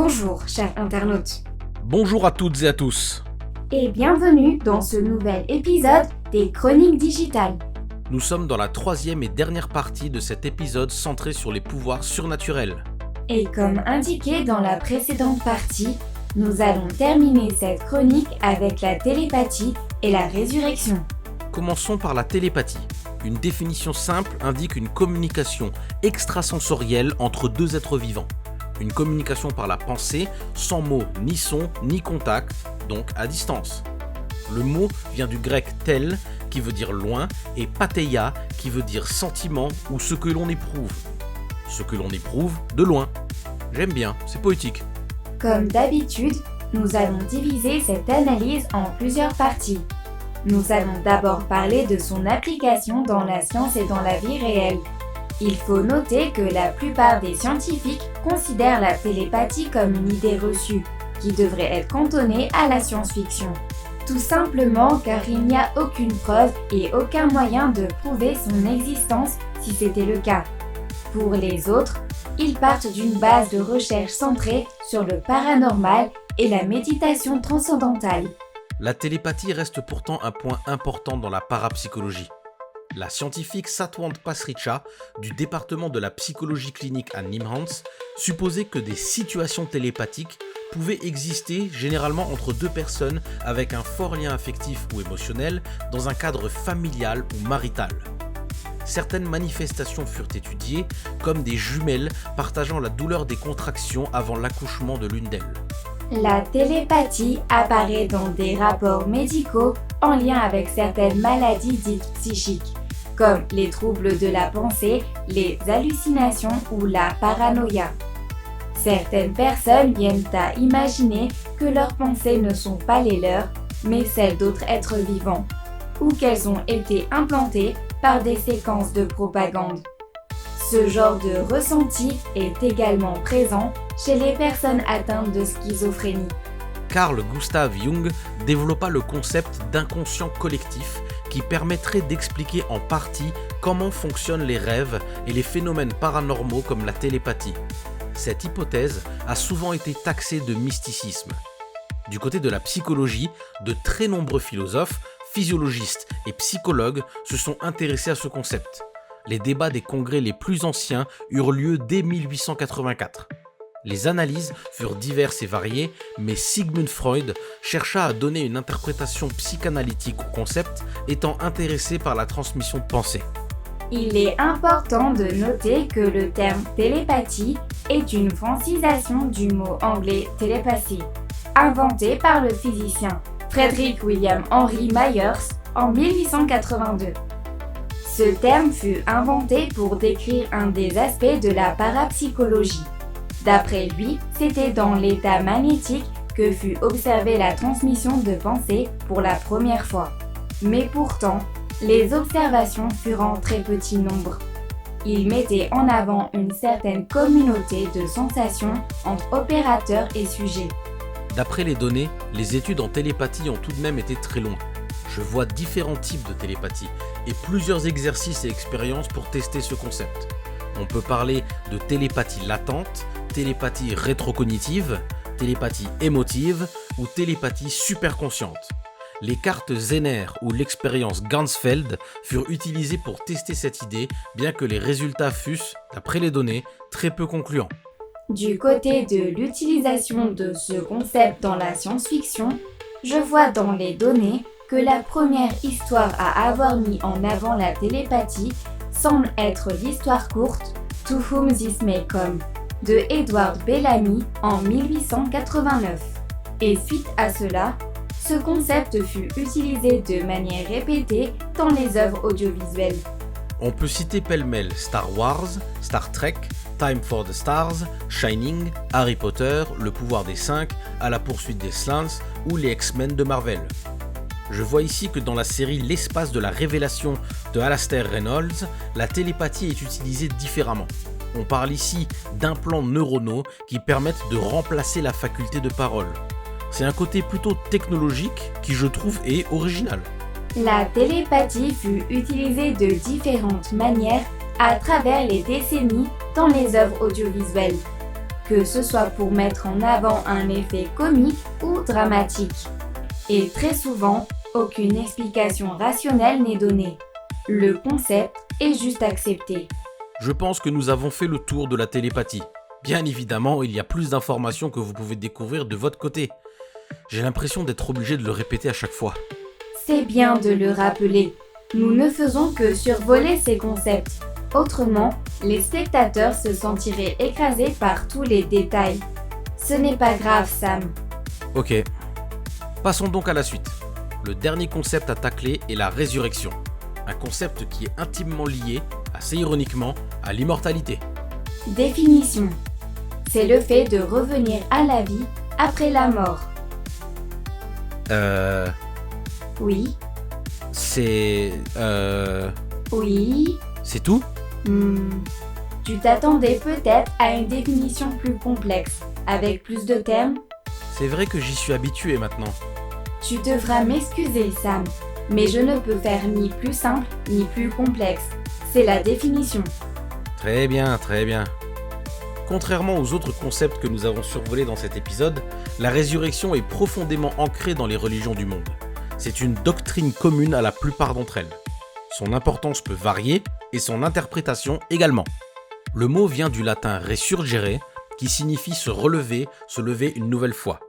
Bonjour, chers internautes. Bonjour à toutes et à tous. Et bienvenue dans ce nouvel épisode des Chroniques Digitales. Nous sommes dans la troisième et dernière partie de cet épisode centré sur les pouvoirs surnaturels. Et comme indiqué dans la précédente partie, nous allons terminer cette chronique avec la télépathie et la résurrection. Commençons par la télépathie. Une définition simple indique une communication extrasensorielle entre deux êtres vivants. Une communication par la pensée, sans mots ni son ni contact, donc à distance. Le mot vient du grec tel, qui veut dire loin, et patheia, qui veut dire sentiment ou ce que l'on éprouve. Ce que l'on éprouve de loin. J'aime bien, c'est poétique. Comme d'habitude, nous allons diviser cette analyse en plusieurs parties. Nous allons d'abord parler de son application dans la science et dans la vie réelle. Il faut noter que la plupart des scientifiques considèrent la télépathie comme une idée reçue, qui devrait être cantonnée à la science-fiction. Tout simplement car il n'y a aucune preuve et aucun moyen de prouver son existence si c'était le cas. Pour les autres, ils partent d'une base de recherche centrée sur le paranormal et la méditation transcendantale. La télépathie reste pourtant un point important dans la parapsychologie. La scientifique Satwant Pasricha, du département de la psychologie clinique à Nimhans, supposait que des situations télépathiques pouvaient exister généralement entre deux personnes avec un fort lien affectif ou émotionnel dans un cadre familial ou marital. Certaines manifestations furent étudiées comme des jumelles partageant la douleur des contractions avant l'accouchement de l'une d'elles. La télépathie apparaît dans des rapports médicaux en lien avec certaines maladies dites psychiques, comme les troubles de la pensée, les hallucinations ou la paranoïa. Certaines personnes viennent à imaginer que leurs pensées ne sont pas les leurs, mais celles d'autres êtres vivants, ou qu'elles ont été implantées par des séquences de propagande. Ce genre de ressenti est également présent chez les personnes atteintes de schizophrénie. Carl Gustav Jung développa le concept d'inconscient collectif qui permettrait d'expliquer en partie comment fonctionnent les rêves et les phénomènes paranormaux comme la télépathie. Cette hypothèse a souvent été taxée de mysticisme. Du côté de la psychologie, de très nombreux philosophes, physiologistes et psychologues se sont intéressés à ce concept. Les débats des congrès les plus anciens eurent lieu dès 1884. Les analyses furent diverses et variées, mais Sigmund Freud chercha à donner une interprétation psychanalytique au concept, étant intéressé par la transmission de pensée. Il est important de noter que le terme télépathie est une francisation du mot anglais télépathy, inventé par le physicien Frederick William Henry Myers en 1882. Ce terme fut inventé pour décrire un des aspects de la parapsychologie. D'après lui, c'était dans l'état magnétique que fut observée la transmission de pensée pour la première fois. Mais pourtant, les observations furent en très petit nombre. Il mettait en avant une certaine communauté de sensations entre opérateurs et sujets. D'après les données, les études en télépathie ont tout de même été très longues. Je vois différents types de télépathie et plusieurs exercices et expériences pour tester ce concept. On peut parler de télépathie latente, télépathie rétrocognitive, télépathie émotive ou télépathie superconsciente. Les cartes Zener ou l'expérience Ganzfeld furent utilisées pour tester cette idée, bien que les résultats fussent, d'après les données, très peu concluants. Du côté de l'utilisation de ce concept dans la science-fiction, je vois dans les données que la première histoire à avoir mis en avant la télépathie semble être l'histoire courte To Whom This May Come de Edward Bellamy en 1889. Et suite à cela, ce concept fut utilisé de manière répétée dans les œuvres audiovisuelles. On peut citer pêle-mêle Star Wars, Star Trek, Time for the Stars, Shining, Harry Potter, Le pouvoir des 5, À la poursuite des Slants ou les X-Men de Marvel. Je vois ici que dans la série L'espace de la révélation de Alastair Reynolds, la télépathie est utilisée différemment. On parle ici d'implants neuronaux qui permettent de remplacer la faculté de parole. C'est un côté plutôt technologique qui, je trouve, est original. La télépathie fut utilisée de différentes manières à travers les décennies dans les œuvres audiovisuelles. que ce soit pour mettre en avant un effet comique ou dramatique. Et très souvent, aucune explication rationnelle n'est donnée. Le concept est juste accepté. Je pense que nous avons fait le tour de la télépathie. Bien évidemment, il y a plus d'informations que vous pouvez découvrir de votre côté. J'ai l'impression d'être obligé de le répéter à chaque fois. C'est bien de le rappeler. Nous ne faisons que survoler ces concepts. Autrement, les spectateurs se sentiraient écrasés par tous les détails. Ce n'est pas grave, Sam. Ok. Passons donc à la suite. Le dernier concept à tacler est la résurrection. Un concept qui est intimement lié, assez ironiquement, à l'immortalité. Définition. C'est le fait de revenir à la vie après la mort. Oui. C'est... Oui. C'est tout ? Tu t'attendais peut-être à une définition plus complexe, avec plus de termes. C'est vrai que j'y suis habitué maintenant. Tu devras m'excuser, Sam, mais je ne peux faire ni plus simple ni plus complexe. C'est la définition. Très bien, très bien. Contrairement aux autres concepts que nous avons survolés dans cet épisode, la résurrection est profondément ancrée dans les religions du monde. C'est une doctrine commune à la plupart d'entre elles. Son importance peut varier et son interprétation également. Le mot vient du latin resurgere, qui signifie se relever, se lever une nouvelle fois.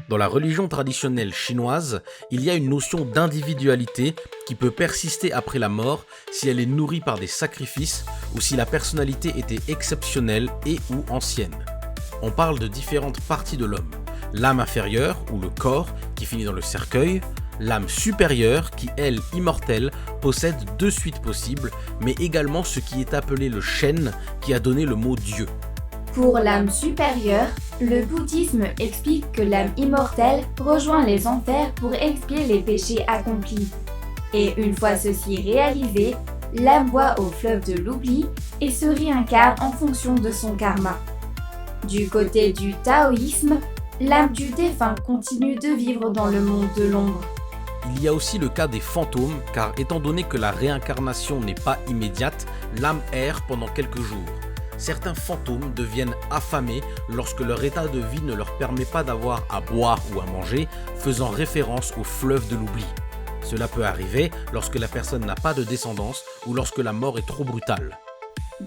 Dans la religion traditionnelle chinoise, il y a une notion d'individualité qui peut persister après la mort si elle est nourrie par des sacrifices ou si la personnalité était exceptionnelle et ou ancienne. On parle de différentes parties de l'homme. L'âme inférieure, ou le corps, qui finit dans le cercueil, l'âme supérieure, qui, elle, immortelle, possède deux suites possibles, mais également ce qui est appelé le Shen, qui a donné le mot Dieu. Pour l'âme supérieure, le bouddhisme explique que l'âme immortelle rejoint les enfers pour expier les péchés accomplis. Et une fois ceci réalisé, l'âme boit au fleuve de l'oubli et se réincarne en fonction de son karma. Du côté du taoïsme, l'âme du défunt continue de vivre dans le monde de l'ombre. Il y a aussi le cas des fantômes, car étant donné que la réincarnation n'est pas immédiate, l'âme erre pendant quelques jours. Certains fantômes deviennent affamés lorsque leur état de vie ne leur permet pas d'avoir à boire ou à manger, faisant référence au fleuve de l'oubli. Cela peut arriver lorsque la personne n'a pas de descendance ou lorsque la mort est trop brutale.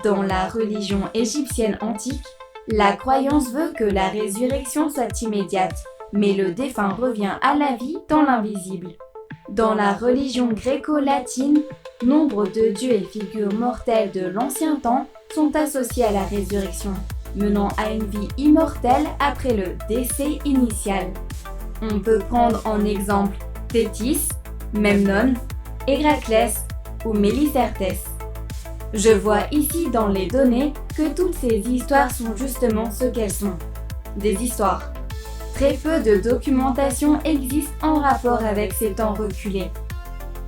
Dans la religion égyptienne antique, la croyance veut que la résurrection soit immédiate, mais le défunt revient à la vie dans l'invisible. Dans la religion gréco-latine, nombre de dieux et figures mortelles de l'ancien temps sont associés à la résurrection, menant à une vie immortelle après le décès initial. On peut prendre en exemple Thétis, Memnon, Héraclès ou Mélicertes. Je vois ici dans les données que toutes ces histoires sont justement ce qu'elles sont, des histoires. Très peu de documentation existe en rapport avec ces temps reculés.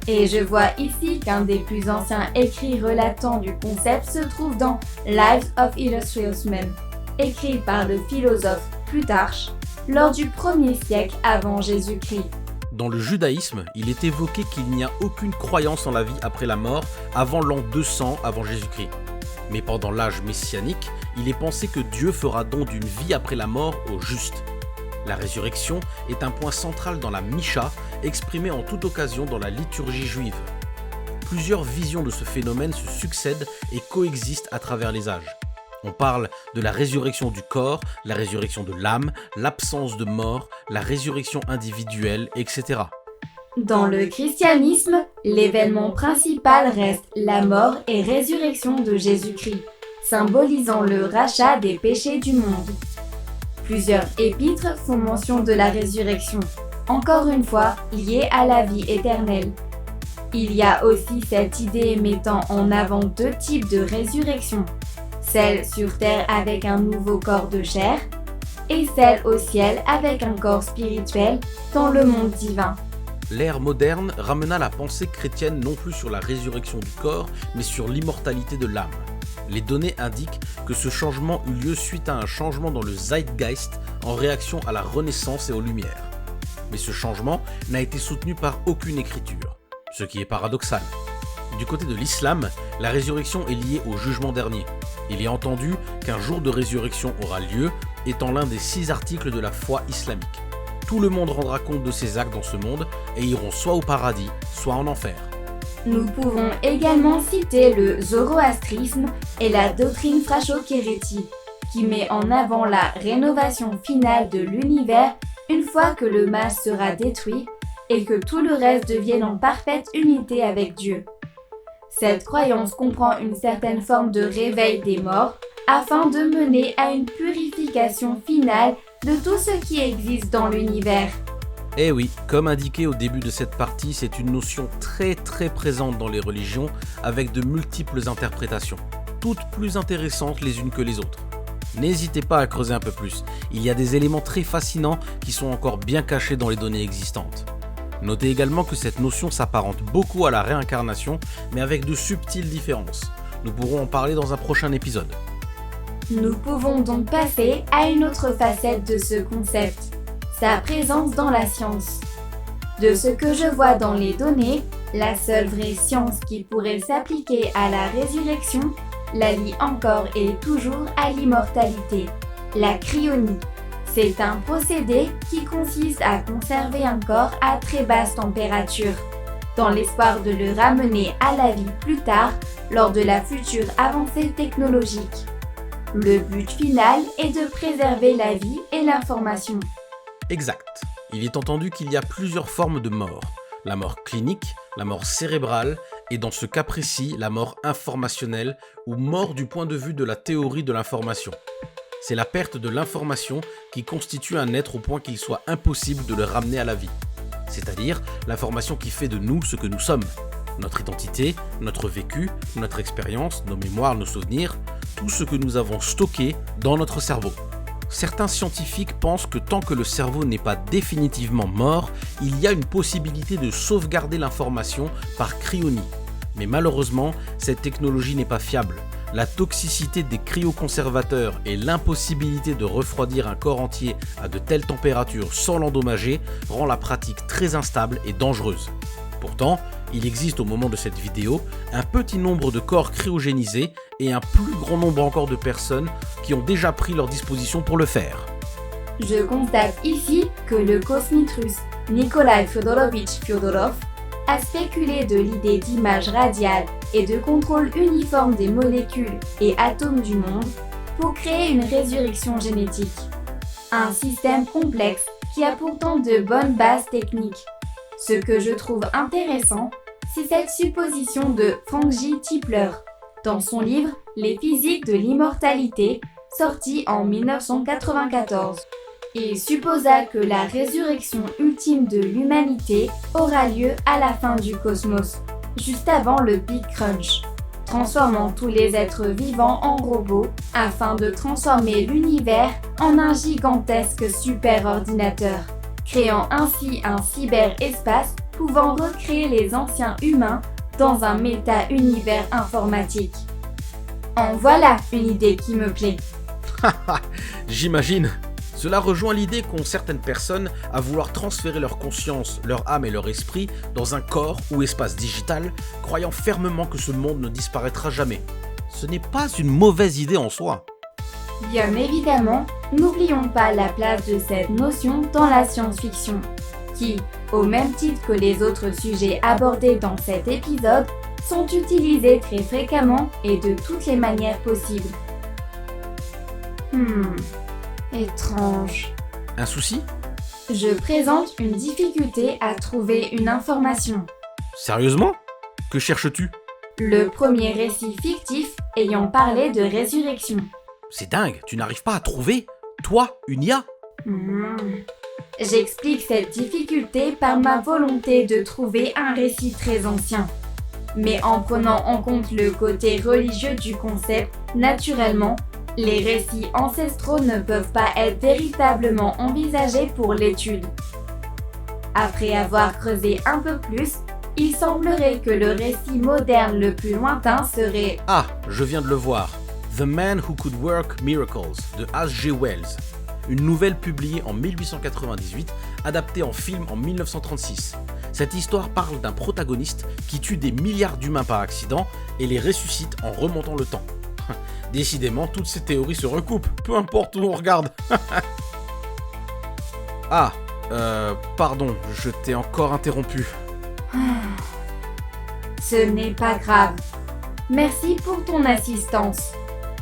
Et je vois ici qu'un des plus anciens écrits relatant du concept se trouve dans Lives of Illustrious Men, écrit par le philosophe Plutarche lors du 1er siècle avant Jésus-Christ. Dans le judaïsme, il est évoqué qu'il n'y a aucune croyance en la vie après la mort avant l'an 200 avant Jésus-Christ. Mais pendant l'âge messianique, il est pensé que Dieu fera don d'une vie après la mort aux justes. La résurrection est un point central dans la Misha, exprimée en toute occasion dans la liturgie juive. Plusieurs visions de ce phénomène se succèdent et coexistent à travers les âges. On parle de la résurrection du corps, la résurrection de l'âme, l'absence de mort, la résurrection individuelle, etc. Dans le christianisme, l'événement principal reste la mort et résurrection de Jésus-Christ, symbolisant le rachat des péchés du monde. Plusieurs épîtres font mention de la résurrection, encore une fois liée à la vie éternelle. Il y a aussi cette idée mettant en avant deux types de résurrection, celle sur terre avec un nouveau corps de chair et celle au ciel avec un corps spirituel dans le monde divin. L'ère moderne ramena la pensée chrétienne non plus sur la résurrection du corps, mais sur l'immortalité de l'âme. Les données indiquent que ce changement eut lieu suite à un changement dans le zeitgeist en réaction à la Renaissance et aux Lumières. Mais ce changement n'a été soutenu par aucune écriture, ce qui est paradoxal. Du côté de l'islam, la résurrection est liée au jugement dernier. Il est entendu qu'un jour de résurrection aura lieu étant l'un des 6 articles de la foi islamique. Tout le monde rendra compte de ses actes dans ce monde et iront soit au paradis, soit en enfer. Nous pouvons également citer le zoroastrisme et la doctrine Frashokéreti, qui met en avant la rénovation finale de l'univers une fois que le mal sera détruit et que tout le reste devienne en parfaite unité avec Dieu. Cette croyance comprend une certaine forme de réveil des morts afin de mener à une purification finale de tout ce qui existe dans l'univers. Eh oui, comme indiqué au début de cette partie, c'est une notion très présente dans les religions avec de multiples interprétations, toutes plus intéressantes les unes que les autres. N'hésitez pas à creuser un peu plus, il y a des éléments très fascinants qui sont encore bien cachés dans les données existantes. Notez également que cette notion s'apparente beaucoup à la réincarnation, mais avec de subtiles différences. Nous pourrons en parler dans un prochain épisode. Nous pouvons donc passer à une autre facette de ce concept, sa présence dans la science. De ce que je vois dans les données, la seule vraie science qui pourrait s'appliquer à la résurrection la lie encore et toujours à l'immortalité, la cryonie. C'est un procédé qui consiste à conserver un corps à très basse température, dans l'espoir de le ramener à la vie plus tard lors de la future avancée technologique. Le but final est de préserver la vie et l'information. Exact. Il est entendu qu'il y a plusieurs formes de mort. La mort clinique, la mort cérébrale et dans ce cas précis, la mort informationnelle ou mort du point de vue de la théorie de l'information. C'est la perte de l'information qui constitue un être au point qu'il soit impossible de le ramener à la vie. C'est-à-dire l'information qui fait de nous ce que nous sommes. Notre identité, notre vécu, notre expérience, nos mémoires, nos souvenirs, tout ce que nous avons stocké dans notre cerveau. Certains scientifiques pensent que tant que le cerveau n'est pas définitivement mort, il y a une possibilité de sauvegarder l'information par cryonie. Mais malheureusement, cette technologie n'est pas fiable. La toxicité des cryoconservateurs et l'impossibilité de refroidir un corps entier à de telles températures sans l'endommager rend la pratique très instable et dangereuse. Pourtant, il existe au moment de cette vidéo un petit nombre de corps cryogénisés et un plus grand nombre encore de personnes qui ont déjà pris leur disposition pour le faire. Je constate ici que le cosmite russe Nikolai Fyodorovitch Fyodorov a spéculé de l'idée d'image radiale et de contrôle uniforme des molécules et atomes du monde pour créer une résurrection génétique. Un système complexe qui a pourtant de bonnes bases techniques. Ce que je trouve intéressant, c'est cette supposition de Frank J. Tipler dans son livre « Les physiques de l'immortalité » sorti en 1994. Il supposa que la résurrection ultime de l'humanité aura lieu à la fin du cosmos, juste avant le Big Crunch, transformant tous les êtres vivants en robots afin de transformer l'univers en un gigantesque superordinateur, créant ainsi un cyberespace pouvant recréer les anciens humains dans un méta-univers informatique. En voilà une idée qui me plaît. J'imagine. Cela rejoint l'idée qu'ont certaines personnes à vouloir transférer leur conscience, leur âme et leur esprit dans un corps ou espace digital, croyant fermement que ce monde ne disparaîtra jamais. Ce n'est pas une mauvaise idée en soi. Bien évidemment, n'oublions pas la place de cette notion dans la science-fiction, qui, au même titre que les autres sujets abordés dans cet épisode, sont utilisés très fréquemment et de toutes les manières possibles. Étrange. Un souci ? Je présente une difficulté à trouver une information. Sérieusement ? Que cherches-tu ? Le premier récit fictif ayant parlé de résurrection. C'est dingue, tu n'arrives pas à trouver ? Toi, une IA ? J'explique cette difficulté par ma volonté de trouver un récit très ancien. Mais en prenant en compte le côté religieux du concept, naturellement, les récits ancestraux ne peuvent pas être véritablement envisagés pour l'étude. Après avoir creusé un peu plus, il semblerait que le récit moderne le plus lointain serait... Ah, je viens de le voir. The Man Who Could Work Miracles de H.G. Wells. Une nouvelle publiée en 1898, adaptée en film en 1936. Cette histoire parle d'un protagoniste qui tue des milliards d'humains par accident et les ressuscite en remontant le temps. Décidément, toutes ces théories se recoupent, peu importe où on regarde. Ah, pardon, je t'ai encore interrompu. Ce n'est pas grave. Merci pour ton assistance.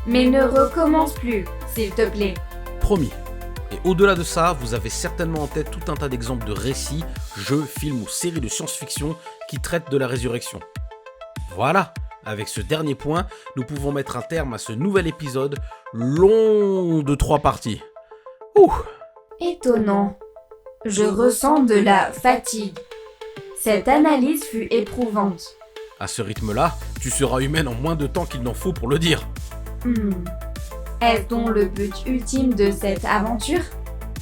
Mais ne recommence plus, s'il te plaît. Promis. Et au-delà de ça, vous avez certainement en tête tout un tas d'exemples de récits, jeux, films ou séries de science-fiction qui traitent de la résurrection. Voilà, avec ce dernier point, nous pouvons mettre un terme à ce nouvel épisode long de 3 parties. Ouh. Étonnant. Je ressens de la fatigue. Cette analyse fut éprouvante. À ce rythme-là, tu seras humaine en moins de temps qu'il n'en faut pour le dire. Est-ce donc le but ultime de cette aventure ?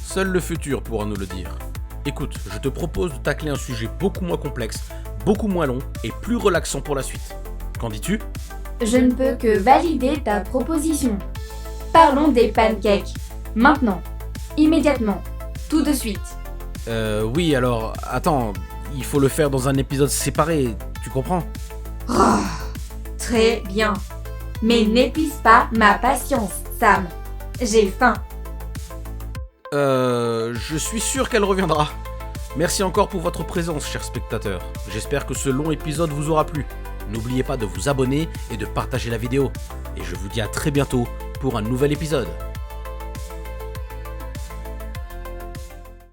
Seul le futur pourra nous le dire. Écoute, je te propose de tacler un sujet beaucoup moins complexe, beaucoup moins long et plus relaxant pour la suite. Qu'en dis-tu ? Je ne peux que valider ta proposition. Parlons des pancakes. Maintenant. Immédiatement. Tout de suite. Oui, alors, attends, il faut le faire dans un épisode séparé, tu comprends ? Très bien. Mais n'épuise pas ma patience, Sam. J'ai faim. Je suis sûr qu'elle reviendra. Merci encore pour votre présence, chers spectateurs. J'espère que ce long épisode vous aura plu. N'oubliez pas de vous abonner et de partager la vidéo. Et je vous dis à très bientôt pour un nouvel épisode.